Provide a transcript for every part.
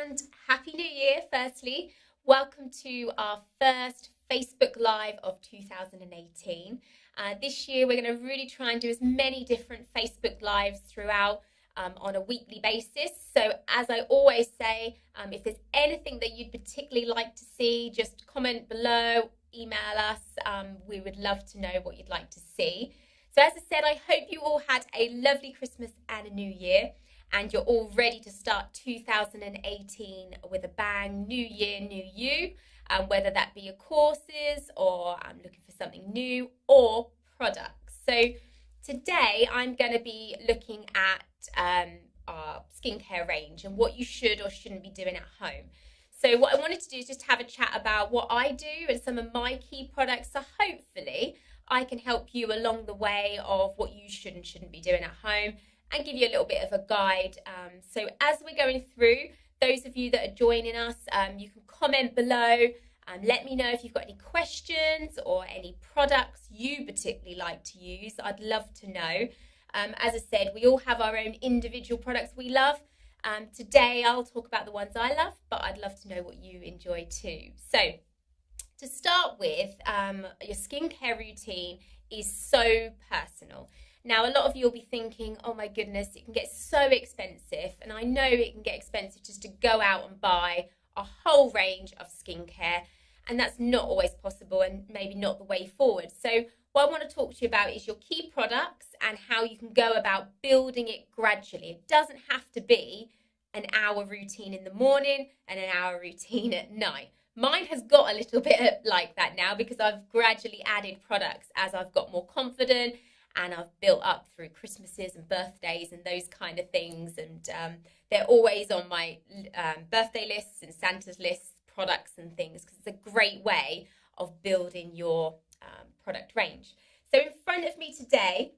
and Happy New Year, firstly. Welcome to our first Facebook Live of 2018. This year, we're going to really try and do as many different Facebook Lives throughout on a weekly basis. So as I always say, if there's anything that you'd particularly like to see, just comment below, email us. We would love to know what you'd like to see. So as I said, I hope you all had a lovely Christmas and a New Year, and you're all ready to start 2018 with a bang. New year, new you, whether that be your courses or looking for something new or products. So today I'm going to be looking at our skincare range and what you should or shouldn't be doing at home. So what I wanted to do is just have a chat about what I do and some of my key products. So hopefully I can help you along the way of what you should and shouldn't be doing at home and give you a little bit of a guide. So as we're going through, those of you that are joining us, you can comment below. Let me know if you've got any questions or any products you particularly like to use. I'd love to know. As I said, we all have our own individual products we love. Today I'll talk about the ones I love, but I'd love to know what you enjoy too. So to start with, your skincare routine is so personal. Now, a lot of you will be thinking, oh my goodness, it can get so expensive. And I know it can get expensive just to go out and buy a whole range of skincare. And that's not always possible and maybe not the way forward. So what I want to talk to you about is your key products and how you can go about building it gradually. It doesn't have to be an hour routine in the morning and an hour routine at night. Mine has got a little bit like that now because I've gradually added products as I've got more confident and I've built up through Christmases and birthdays and those kind of things. And they're always on my birthday lists and Santa's lists, products and things, because it's a great way of building your product range. So in front of me today,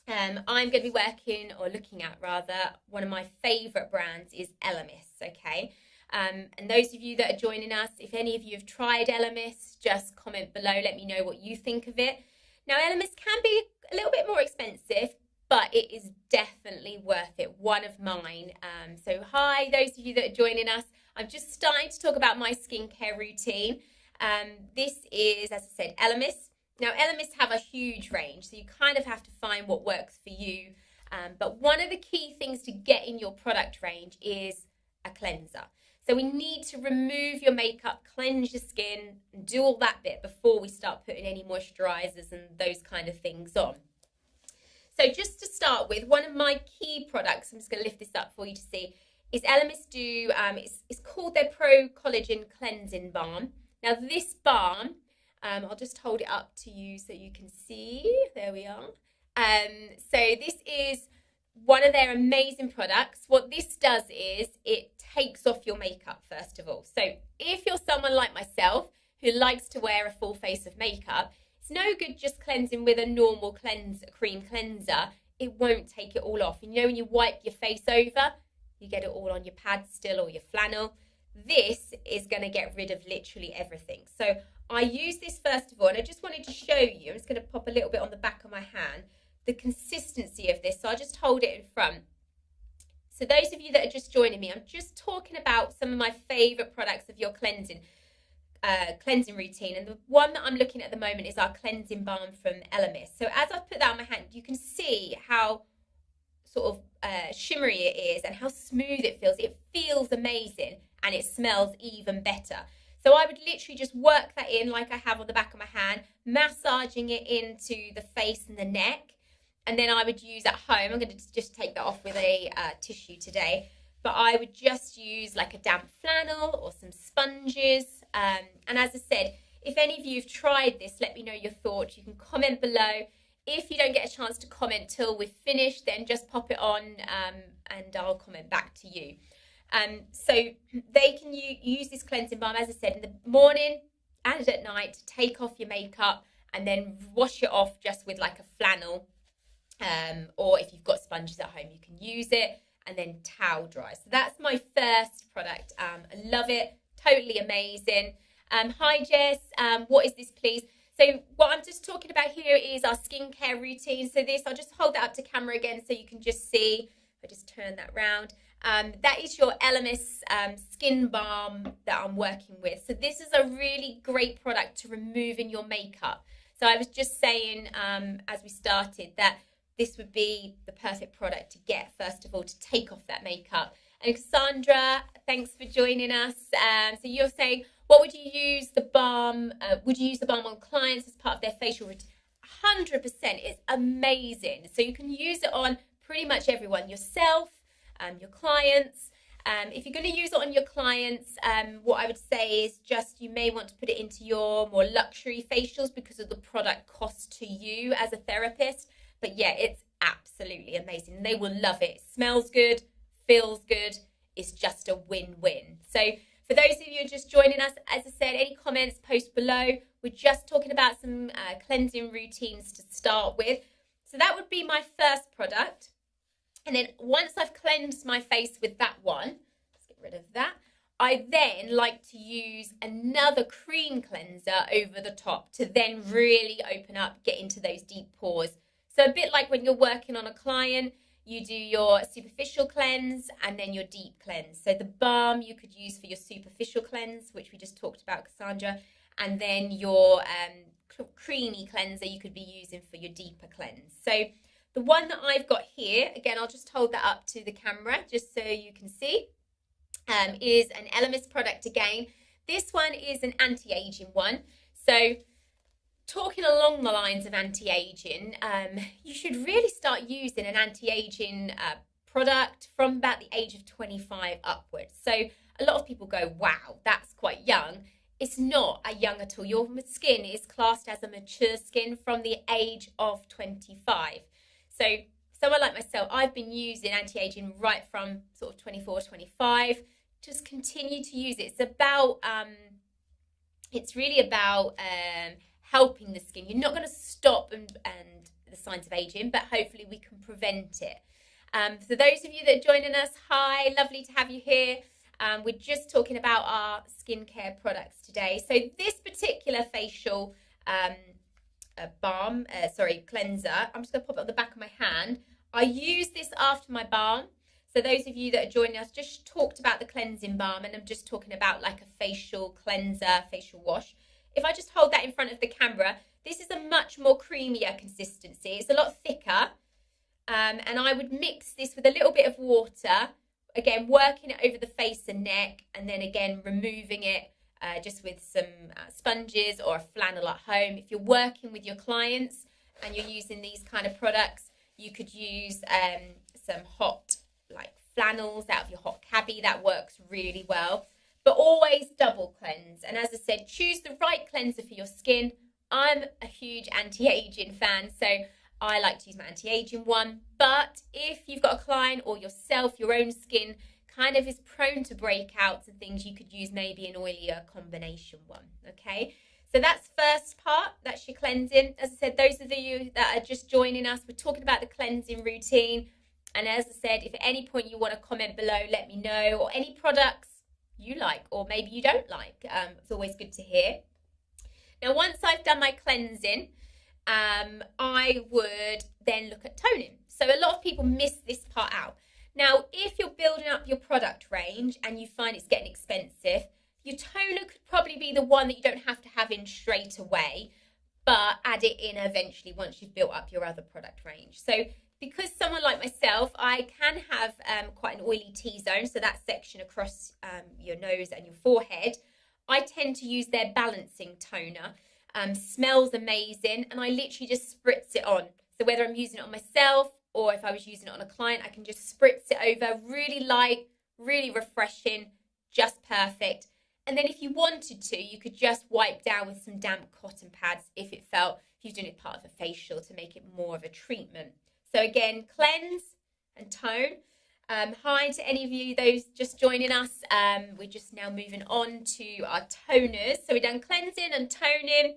I'm going to be working or looking at rather, one of my favourite brands is Elemis, okay? And those of you that are joining us, if any of you have tried Elemis, just comment below, let me know what you think of it. Now, Elemis can be a little bit more expensive, but it is definitely worth it. One of mine. So hi, those of you that are joining us. I'm just starting to talk about my skincare routine. This is, as I said, Elemis. Now, Elemis have a huge range, so you kind of have to find what works for you. But one of the key things to get in your product range is a cleanser. So we need to remove your makeup, cleanse your skin, and do all that bit before we start putting any moisturizers and those kind of things on. So just to start with, one of my key products, I'm just going to lift this up for you to see, is Elemis do, it's called their Pro Collagen Cleansing Balm. Now this balm, I'll just hold it up to you so you can see. There we are. So this is one of their amazing products. What this does is it takes off your makeup, first of all. So if you're someone like myself who likes to wear a full face of makeup, it's no good just cleansing with a normal cream cleanser. It won't take it all off. And you know when you wipe your face over, you get it all on your pad still or your flannel. This is going to get rid of literally everything. So I use this first of all, and I just wanted to show you, I'm just going to pop a little bit on the back of my hand, the consistency of this. So I'll just hold it in front. So those of you that are just joining me, I'm just talking about some of my favorite products of your cleansing routine. And the one that I'm looking at the moment is our cleansing balm from Elemis. So as I've put that on my hand, you can see how sort of shimmery it is and how smooth it feels. It feels amazing and it smells even better. So I would literally just work that in like I have on the back of my hand, massaging it into the face and the neck. And then I would use at home, I'm going to just take that off with a tissue today, but I would just use like a damp flannel or some sponges. And as I said, if any of you have tried this, let me know your thoughts. You can comment below. If you don't get a chance to comment till we've finished, then just pop it on and I'll comment back to you. So they can use this cleansing balm, as I said, in the morning and at night to take off your makeup and then wash it off just with like a flannel. Or if you've got sponges at home, you can use it and then towel dry. So that's my first product. I love it. Totally amazing. Hi, Jess. What is this, please? So what I'm just talking about here is our skincare routine. So this, I'll just hold that up to camera again so you can just see. I just turn that round. That is your Elemis skin balm that I'm working with. So this is a really great product to remove in your makeup. So I was just saying as we started that this would be the perfect product to get, first of all, to take off that makeup. And Cassandra, thanks for joining us. So you're saying, what would you use the balm? Would you use the balm on clients as part of their facial routine? 100%. It's amazing. So you can use it on pretty much everyone, yourself, your clients. If you're going to use it on your clients, what I would say is just you may want to put it into your more luxury facials because of the product cost to you as a therapist. But yeah, it's absolutely amazing. They will love it. It smells good, feels good. It's just a win-win. So for those of you who are just joining us, as I said, any comments, post below. We're just talking about some cleansing routines to start with. So that would be my first product. And then once I've cleansed my face with that one, let's get rid of that. I then like to use another cream cleanser over the top to then really open up, get into those deep pores. So a bit like when you're working on a client, you do your superficial cleanse and then your deep cleanse. So the balm you could use for your superficial cleanse, which we just talked about, Cassandra, and then your creamy cleanser you could be using for your deeper cleanse. So the one that I've got here, again, I'll just hold that up to the camera just so you can see, is an Elemis product again. This one is an anti-aging one. So talking along the lines of anti-aging, you should really start using an anti-aging product from about the age of 25 upwards. So a lot of people go, wow, that's quite young. It's not a young at all. Your skin is classed as a mature skin from the age of 25. So someone like myself, I've been using anti-aging right from sort of 24, 25. Just continue to use it. It's really about helping the skin. You're not going to stop and the signs of aging, but hopefully we can prevent it. For those of you that are joining us, hi, lovely to have you here. We're just talking about our skincare products today. So this particular facial cleanser, I'm just going to pop it on the back of my hand. I use this after my balm. So those of you that are joining us, just talked about the cleansing balm, and I'm just talking about like a facial cleanser, facial wash. If I just hold that in front of the camera, this is a much more creamier consistency. It's a lot thicker. And I would mix this with a little bit of water, again, working it over the face and neck, and then again, removing it just with some sponges or a flannel at home. If you're working with your clients and you're using these kind of products, you could use some hot like flannels out of your hot cabbie. That works really well. But always double cleanse. And as I said, choose the right cleanser for your skin. I'm a huge anti-aging fan, so I like to use my anti-aging one. But if you've got a client or yourself, your own skin kind of is prone to breakouts and things, you could use maybe an oilier combination one, okay? So that's first part, that's your cleansing. As I said, those of you that are just joining us, we're talking about the cleansing routine. And as I said, if at any point you want to comment below, let me know, or any products you like or maybe you don't like. It's always good to hear. Now, once I've done my cleansing, I would then look at toning. So a lot of people miss this part out. Now, if you're building up your product range and you find it's getting expensive, your toner could probably be the one that you don't have to have in straight away, but add it in eventually once you've built up your other product range. So because someone like myself, I can have quite an oily T-zone, so that section across your nose and your forehead, I tend to use their balancing toner. Smells amazing, and I literally just spritz it on. So whether I'm using it on myself or if I was using it on a client, I can just spritz it over, really light, really refreshing, just perfect. And then if you wanted to, you could just wipe down with some damp cotton pads if you're doing it part of a facial to make it more of a treatment. So again, cleanse and tone. Hi to any of you, those just joining us. We're just now moving on to our toners. So we've done cleansing and toning.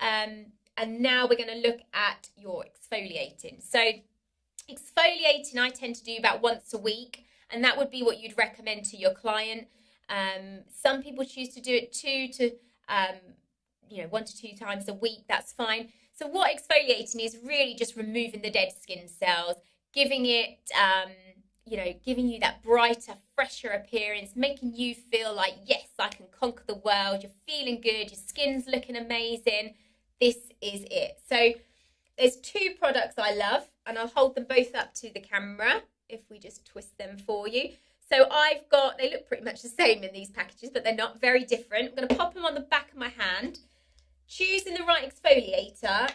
And now we're going to look at your exfoliating. So exfoliating I tend to do about once a week, and that would be what you'd recommend to your client. Some people choose to do it 1 to 2 times a week. That's fine. So what exfoliating is really just removing the dead skin cells, giving it, giving you that brighter, fresher appearance, making you feel like, yes, I can conquer the world. You're feeling good. Your skin's looking amazing. This is it. So there's 2 products I love, and I'll hold them both up to the camera if we just twist them for you. So they look pretty much the same in these packages, but they're not, very different. I'm going to pop them on the back of my hand. Choosing the right exfoliator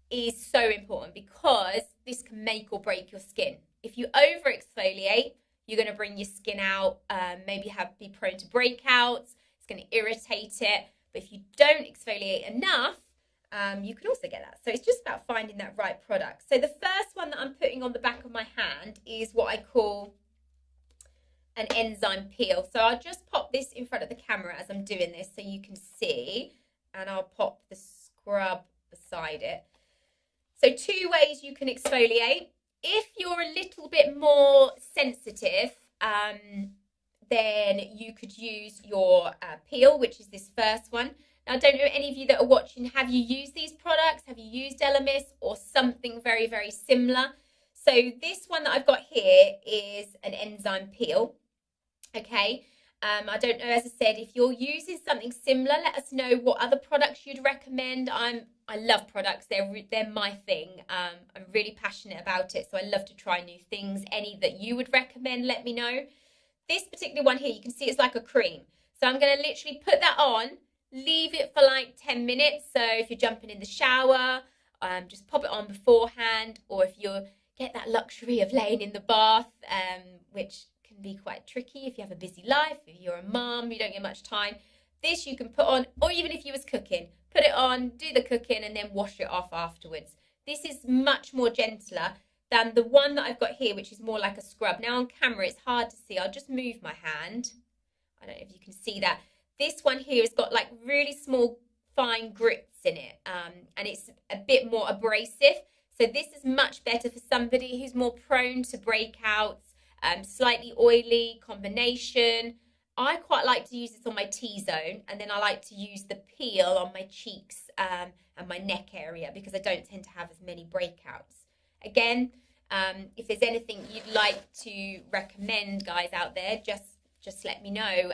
is so important because this can make or break your skin. If you over exfoliate, you're going to bring your skin out, maybe be prone to breakouts. It's going to irritate it. But if you don't exfoliate enough, you can also get that. So it's just about finding that right product. So the first one that I'm putting on the back of my hand is what I call an enzyme peel. So I'll just pop this in front of the camera as I'm doing this so you can see, and I'll pop the scrub beside it. So 2 ways you can exfoliate. If you're a little bit more sensitive, then you could use your peel, which is this first one. Now, I don't know any of you that are watching, have you used these products? Have you used Elemis or something very, very similar? So this one that I've got here is an enzyme peel. Okay. I don't know, as I said, if you're using something similar, let us know what other products you'd recommend. I love products. They're my thing. I'm really passionate about it. So I love to try new things. Any that you would recommend, let me know. This particular one here, you can see it's like a cream. So I'm going to literally put that on, leave it for like 10 minutes. So if you're jumping in the shower, just pop it on beforehand. Or if you get that luxury of laying in the bath, which can be quite tricky if you have a busy life, if you're a mum, you don't get much time. This you can put on, or even if you was cooking, put it on, do the cooking, and then wash it off afterwards. This is much more gentler than the one that I've got here, which is more like a scrub. Now on camera, it's hard to see. I'll just move my hand. I don't know if you can see that. This one here has got like really small, fine grits in it, and it's a bit more abrasive. So this is much better for somebody who's more prone to breakouts, slightly oily combination. I quite like to use this on my T-zone, and then I like to use the peel on my cheeks and my neck area because I don't tend to have as many breakouts. Again, if there's anything you'd like to recommend, guys out there, just let me know.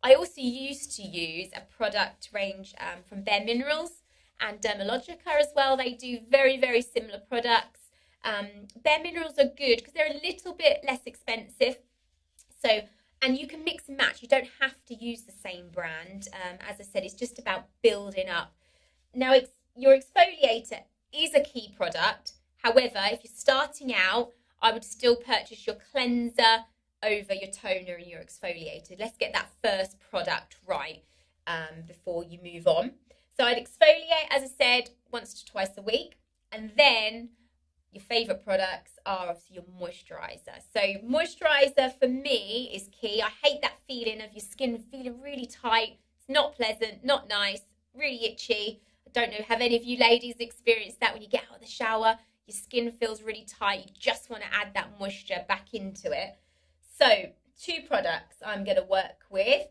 I also used to use a product range from Bare Minerals and Dermalogica as well. They do very, very similar products. Bare Minerals are good because they're a little bit less expensive. So, and you can mix and match. You don't have to use the same brand. As I said, it's just about building up. Now, your exfoliator is a key product. However, if you're starting out, I would still purchase your cleanser over your toner and your exfoliator. Let's get that first product right before you move on. So I'd exfoliate, as I said, once to twice a week. And then your favourite products are obviously your moisturiser. So moisturiser for me is key. I hate that feeling of your skin feeling really tight. It's not pleasant, not nice, really itchy. I don't know, have any of you ladies experienced that when you get out of the shower? Your skin feels really tight. You just want to add that moisture back into it. So 2 products I'm going to work with.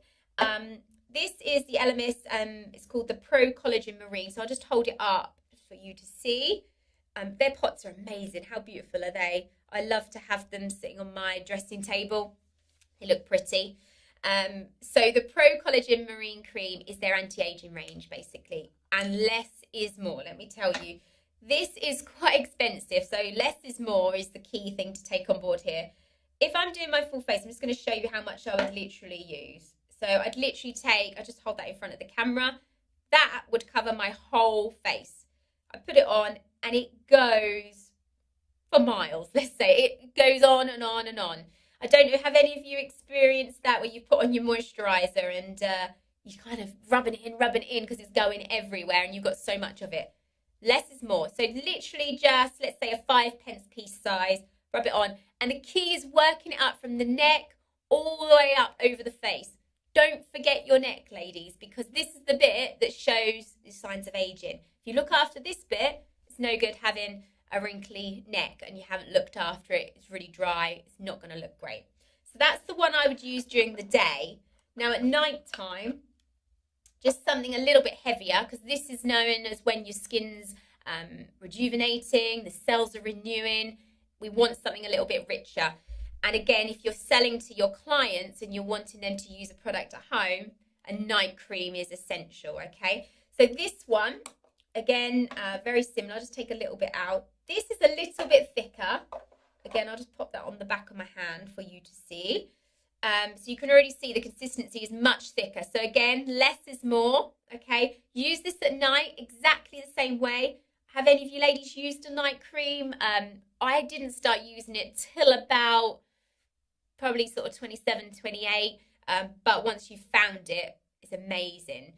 This is the Elemis. It's called the Pro Collagen Marine. So I'll just hold it up for you to see. Their pots are amazing. How beautiful are they? I love to have them sitting on my dressing table. They look pretty. So the Pro Collagen Marine Cream is their anti-aging range, basically. And less is more, let me tell you. This is quite expensive, so less is more is the key thing to take on board here. If I'm doing my full face, I'm just going to show you how much I would literally use. So I'd literally I just hold that in front of the camera. That would cover my whole face. I put it on and it goes for miles, let's say. It goes on and on and on. I don't know, have any of you experienced that where you put on your moisturiser and you kind of rubbing it in because it's going everywhere and you've got so much of it? Less is more. So literally just, let's say a 5p piece size, rub it on. And the key is working it up from the neck all the way up over the face. Don't forget your neck, ladies, because this is the bit that shows the signs of aging. If you look after this bit, it's no good having a wrinkly neck and you haven't looked after it. It's really dry. It's not going to look great. So that's the one I would use during the day. Now at night time, just something a little bit heavier, because this is known as when your skin's rejuvenating, the cells are renewing. We want something a little bit richer. And again, if you're selling to your clients and you're wanting them to use a product at home, a night cream is essential, okay? So this one, again, very similar. I'll just take a little bit out. This is a little bit thicker. Again, I'll just pop that on the back of my hand for you to see. So you can already see the consistency is much thicker. So again, less is more, okay? Use this at night exactly the same way. Have any of you ladies used a night cream? I didn't start using it till about probably sort of 27, 28. But once you've found it, it's amazing.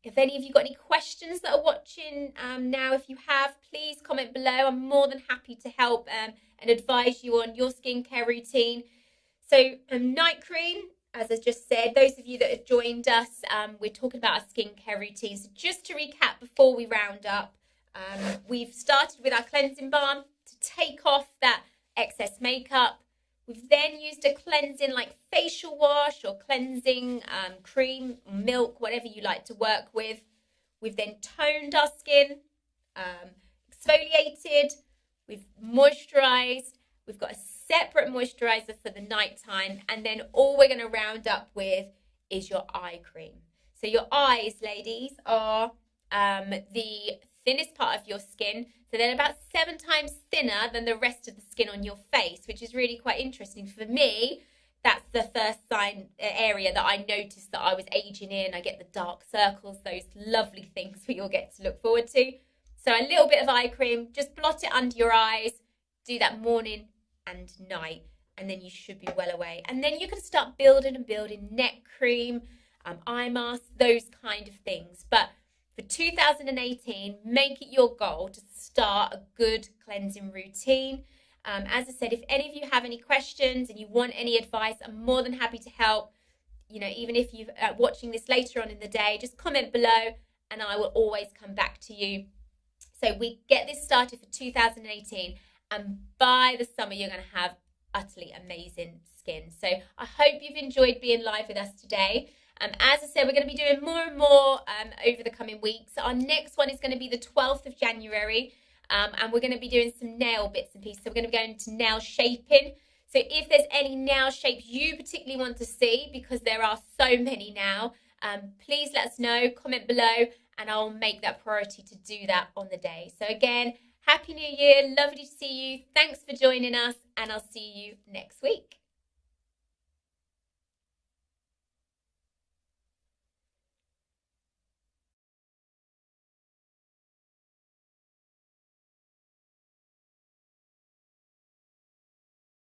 If any of you got any questions that are watching now, if you have, please comment below. I'm more than happy to help and advise you on your skincare routine. So night cream, as I just said, those of you that have joined us, we're talking about our skincare routines. So just to recap before we round up, we've started with our cleansing balm to take off that excess makeup. We've then used a cleansing like facial wash or cleansing cream, milk, whatever you like to work with. We've then toned our skin, exfoliated, we've moisturized, we've got a separate moisturizer for the nighttime, and then all we're going to round up with is your eye cream. So your eyes, ladies, are the thinnest part of your skin. So they're about 7 times thinner than the rest of the skin on your face, which is really quite interesting. For me, that's the first area that I noticed that I was aging in. I get the dark circles, those lovely things we all get to look forward to. So a little bit of eye cream, just blot it under your eyes, do that morning and night, and then you should be well away. And then you can start building and building neck cream, eye mask, those kind of things. But for 2018, make it your goal to start a good cleansing routine. As I said, if any of you have any questions and you want any advice, I'm more than happy to help. You know, even if you're watching this later on in the day, just comment below and I will always come back to you. So we get this started for 2018, and by the summer, you're going to have utterly amazing skin. So I hope you've enjoyed being live with us today. As I said, we're going to be doing more and more over the coming weeks. Our next one is going to be the 12th of January, and we're going to be doing some nail bits and pieces. So we're going to be going into nail shaping. So if there's any nail shapes you particularly want to see, because there are so many now, please let us know, comment below, and I'll make that priority to do that on the day. So again, Happy New Year. Lovely to see you. Thanks for joining us, and I'll see you next week.